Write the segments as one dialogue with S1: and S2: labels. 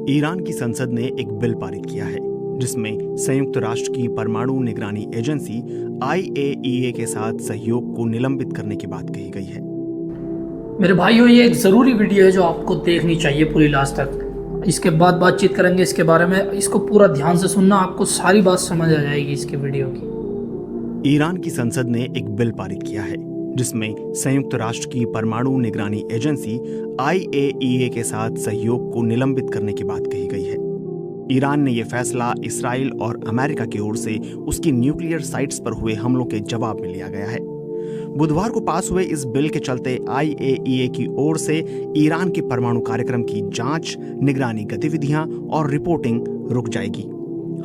S1: Iran की संसद ने एक बिल पारित किया है जिसमें संयुक्त राष्ट्र की परमाणु निगरानी एजेंसी IAEA के साथ सहयोग को निलंबित करने की बात कही गई है।
S2: मेरे भाइयों, ये एक ज़रूरी वीडियो है जो आपको देखनी चाहिए पूरी लास्ट तक। इसके बाद बातचीत करेंगे इसके बारे में। इसको पूरा ध्यान से सुनना, आपको सारी बात समझ आ जाएगी इसके वीडियो की।
S1: ईरान की संसद ने एक बिल पारित किया है जिसमें संयुक्त राष्ट्र की परमाणु निगरानी एजेंसी IAEA के साथ सहयोग को निलंबित करने की बात कही गई है। ईरान ने यह फैसला इसराइल और अमेरिका की ओर से उसकी न्यूक्लियर साइट्स पर हुए हमलों के जवाब में लिया गया है। बुधवार को पास हुए इस बिल के चलते IAEA की ओर से ईरान के परमाणु कार्यक्रम की जांच, निगरानी गतिविधियां और रिपोर्टिंग रुक जाएगी।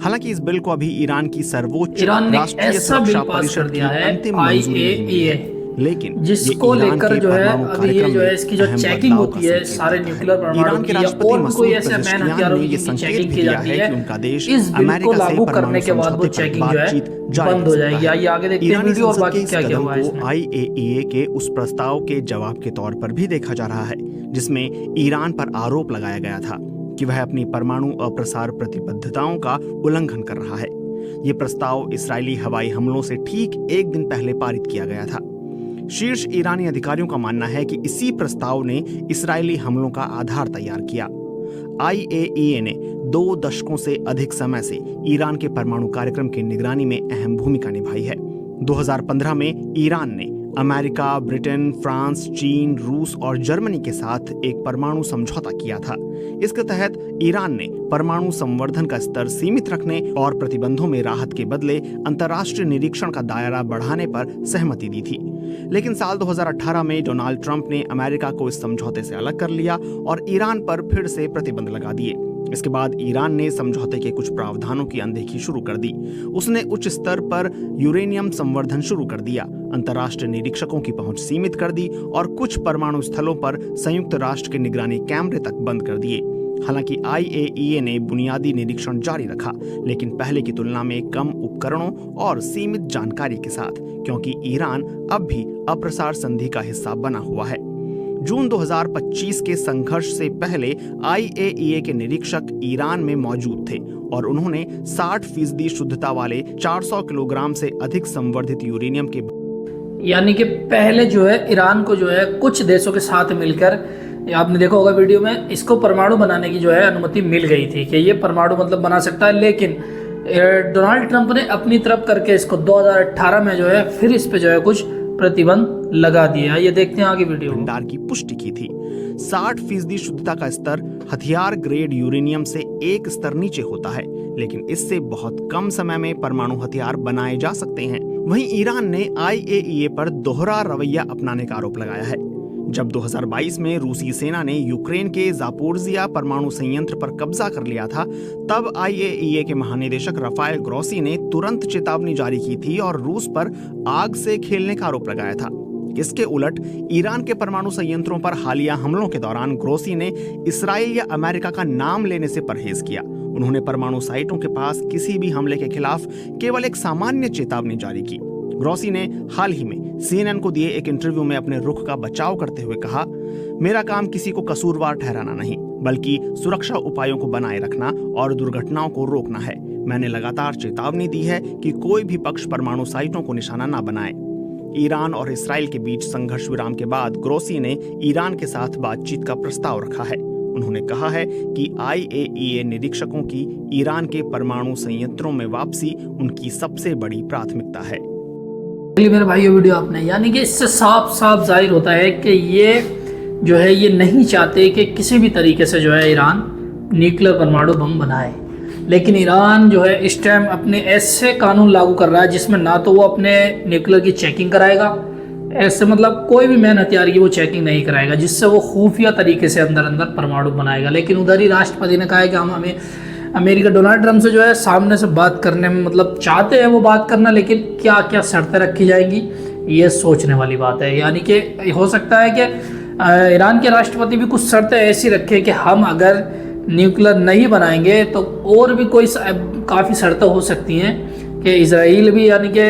S1: हालांकि इस बिल को अभी ईरान की सर्वोच्च राष्ट्रीय सुरक्षा परिषद की अंतिम मंजूरी नहीं है, लेकिन
S2: जिसको लेकर जो है अभी ये जो है इसकी जो चेकिंग होती है सारे न्यूक्लियर परमाणु की और भी कोई ऐसे मैन हथियारों की चेकिंग की जाती है उनका देश इस बिल को लागू करने के बाद वो चेकिंग जो है बंद हो जाएगी। आइए आगे देखते हैं वीडियो और बाकी क्या क्या हुआ है इसमें।
S1: IAEA के उस प्रस्ताव के जवाब के तौर पर भी देखा जा रहा है जिसमें ईरान पर आरोप लगाया गया था कि वह अपनी परमाणु अप्रसार प्रतिबद्धताओं का उल्लंघन कर रहा है। ये प्रस्ताव इसराइली हवाई हमलों से ठीक एक दिन पहले पारित किया गया था। शीर्ष ईरानी अधिकारियों का मानना है कि इसी प्रस्ताव ने इसराइली हमलों का आधार तैयार किया। IAEA ने 2 दशकों से अधिक समय से ईरान के परमाणु कार्यक्रम की निगरानी में अहम भूमिका निभाई है। 2015 में ईरान ने अमेरिका, ब्रिटेन, फ्रांस, चीन, रूस और जर्मनी के साथ एक परमाणु समझौता किया था। इसके तहत ईरान ने परमाणु संवर्धन का स्तर सीमित रखने और प्रतिबंधों में राहत के बदले अंतर्राष्ट्रीय निरीक्षण का दायरा बढ़ाने पर सहमति दी थी। लेकिन साल 2018 में डोनाल्ड ट्रंप ने अमेरिका को इस समझौते से अलग कर लिया और ईरान पर फिर से प्रतिबंध लगा दिए। इसके बाद ईरान ने समझौते के कुछ प्रावधानों की अनदेखी शुरू कर दी। उसने उच्च स्तर पर यूरेनियम संवर्धन शुरू कर दिया, अंतर्राष्ट्रीय निरीक्षकों की पहुंच सीमित कर दी और कुछ परमाणु स्थलों पर संयुक्त राष्ट्र के निगरानी कैमरे तक बंद कर दिए। हालांकि IAEA ने बुनियादी निरीक्षण जारी रखा, लेकिन पहले की तुलना में कम उपकरणों और सीमित जानकारी के साथ, क्योंकि ईरान अब भी अप्रसार संधि का हिस्सा बना हुआ है। जून 2025 के संघर्ष से पहले IAEA के निरीक्षक ईरान में मौजूद थे और उन्होंने 60% शुद्धता वाले 400 किलोग्राम से अधिक संवर्धित यूरेनियम के,
S2: यानी कि पहले जो है ईरान को जो है कुछ देशों के साथ मिलकर, आपने देखा होगा वीडियो में, इसको परमाणु बनाने की जो है अनुमति मिल गई थी कि ये परमाणु मतलब बना सकता है। लेकिन डोनाल्ड ट्रंप ने अपनी तरफ करके इसको 2018 में जो है फिर इस पे जो है कुछ प्रतिबंध लगा दिया। ये देखते हैं आगे वीडियो।
S1: भंडार की पुष्टि की थी। 60% शुद्धता का स्तर हथियार ग्रेड यूरेनियम से एक स्तर नीचे होता है, लेकिन इससे बहुत कम समय में परमाणु हथियार बनाए जा सकते हैं। वहीं ईरान ने IAEA पर दोहरा रवैया अपनाने का आरोप लगाया है। जब 2022 में रूसी सेना ने यूक्रेन के जापोरिजिया परमाणु संयंत्र पर कब्जा कर लिया था, तब IAEA के महानिदेशक राफेल ग्रोसी ने तुरंत चेतावनी जारी की थी और रूस पर आग से खेलने का आरोप लगाया था। इसके उलट ईरान के परमाणु संयंत्रों पर हालिया हमलों के दौरान ग्रोसी ने इसराइल या अमेरिका का नाम लेने से परहेज किया। उन्होंने परमाणु साइटों के पास किसी भी हमले के खिलाफ केवल एक सामान्य चेतावनी जारी की। ग्रोसी ने हाल ही में CNN को दिए एक इंटरव्यू में अपने रुख का बचाव करते हुए कहा, मेरा काम किसी को कसूरवार ठहराना नहीं, बल्कि सुरक्षा उपायों को बनाए रखना और दुर्घटनाओं को रोकना है। मैंने लगातार चेतावनी दी है कि कोई भी पक्ष परमाणु साइटों को निशाना न बनाए। ईरान और इसराइल के बीच संघर्ष विराम के बाद ग्रोसी ने ईरान के साथ बातचीत का प्रस्ताव रखा है। उन्होंने कहा है कि IAEA निरीक्षकों की ईरान के परमाणु संयंत्रों में वापसी उनकी सबसे बड़ी प्राथमिकता है।
S2: मेरे भाई वीडियो आपने, यानी कि इससे साफ साफ जाहिर होता है कि ये जो है ये नहीं चाहते कि किसी भी तरीके से जो है ईरान न्यूक्लियर परमाणु बम बनाए। लेकिन ईरान जो है इस टाइम अपने ऐसे कानून लागू कर रहा है जिसमें ना तो वो अपने न्यूक्लियर की चेकिंग कराएगा, ऐसे मतलब कोई भी मैन हथियार की वो चेकिंग नहीं कराएगा, जिससे वो खुफिया तरीके से अंदर अंदर परमाणु बनाएगा। लेकिन उधर ही राष्ट्रपति ने कहा है कि हम हमें अमेरिका डोनाल्ड ट्रंप से जो है सामने से बात करने में मतलब चाहते हैं वो बात करना, लेकिन क्या क्या शर्तें रखी जाएंगी ये सोचने वाली बात है। यानी कि हो सकता है कि ईरान के राष्ट्रपति भी कुछ शर्तें ऐसी रखें कि हम अगर न्यूक्लियर नहीं बनाएंगे तो और भी कोई काफ़ी शर्तें हो सकती हैं कि इजराइल भी यानी कि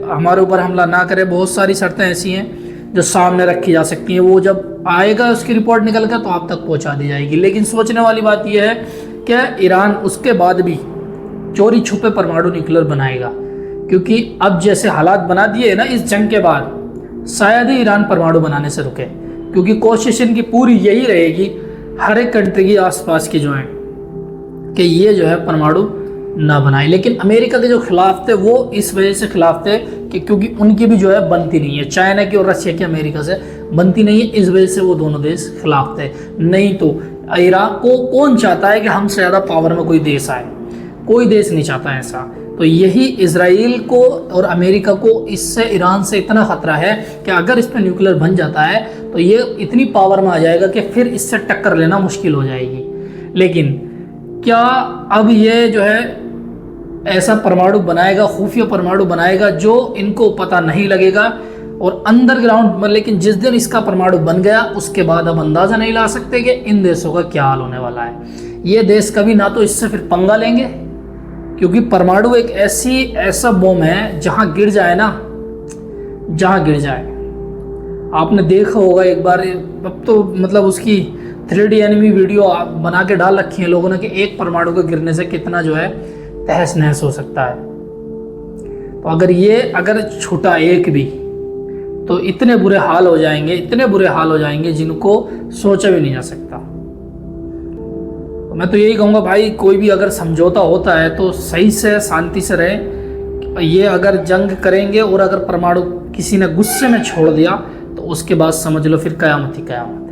S2: हमारे ऊपर हमला ना करे। बहुत सारी शर्तें ऐसी हैं जो सामने रखी जा सकती हैं, वो जब आएगा उसकी रिपोर्ट निकल कर तो आप तक पहुंचा दी जाएगी। लेकिन सोचने वाली बात यह है क्या ईरान उसके बाद भी चोरी छुपे परमाणु न्यूक्लियर बनाएगा? क्योंकि अब जैसे हालात बना दिए ना इस जंग के बाद, शायद ही ईरान परमाणु बनाने से रुके, क्योंकि कोशिश इनकी पूरी यही रहेगी हर एक कंट्री की आसपास की जो है कि ये जो है परमाणु ना बनाए। लेकिन अमेरिका के जो खिलाफ थे वो इस वजह से खिलाफ थे कि क्योंकि उनकी भी जो है बनती नहीं है, चाइना की और रशिया की अमेरिका से बनती नहीं है, इस वजह से वो दोनों देश खिलाफ थे। नहीं तो ईरान को कौन चाहता है कि हमसे ज़्यादा पावर में कोई देश आए? कोई देश नहीं चाहता है ऐसा। तो यही इजराइल को और अमेरिका को इससे ईरान से इतना खतरा है कि अगर इस पर न्यूक्लियर बन जाता है तो ये इतनी पावर में आ जाएगा कि फिर इससे टक्कर लेना मुश्किल हो जाएगी। लेकिन क्या अब ये जो है ऐसा परमाणु बनाएगा, खुफिया परमाणु बनाएगा जो इनको पता नहीं लगेगा और अंडरग्राउंड में? लेकिन जिस दिन इसका परमाणु बन गया उसके बाद अब अंदाज़ा नहीं ला सकते कि इन देशों का क्या हाल होने वाला है। ये देश कभी ना तो इससे फिर पंगा लेंगे, क्योंकि परमाणु एक ऐसा बम है जहाँ गिर जाए ना, जहाँ गिर जाए। आपने देखा होगा एक बार, अब तो मतलब उसकी 3D एनिमी वीडियो बना के डाल रखी है लोगों ने कि एक परमाणु के गिरने से कितना जो है तहस नहस हो सकता है। तो अगर छूटा एक भी तो इतने बुरे हाल हो जाएंगे, इतने बुरे हाल हो जाएंगे जिनको सोचा भी नहीं जा सकता। तो मैं तो यही कहूँगा भाई, कोई भी अगर समझौता होता है तो सही से शांति से रहे। ये अगर जंग करेंगे और अगर परमाणु किसी ने गुस्से में छोड़ दिया तो उसके बाद समझ लो फिर कयामत ही कयामत।